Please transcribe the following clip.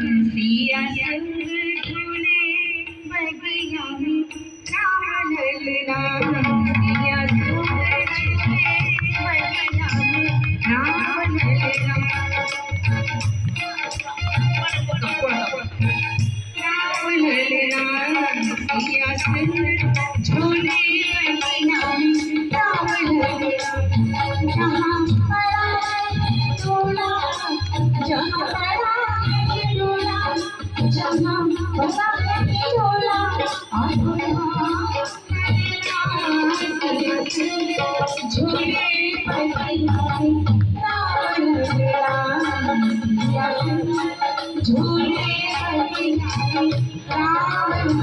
सिया संग झूले बगिया में राम ललना सिया संग झूले बगिया में राम ललना सिया संग झूले बगिया में राम ललना जहाँ पड़ा झूला जहाँ पड़ा झूला जहाँ पड़ा झूला झूले झूले राम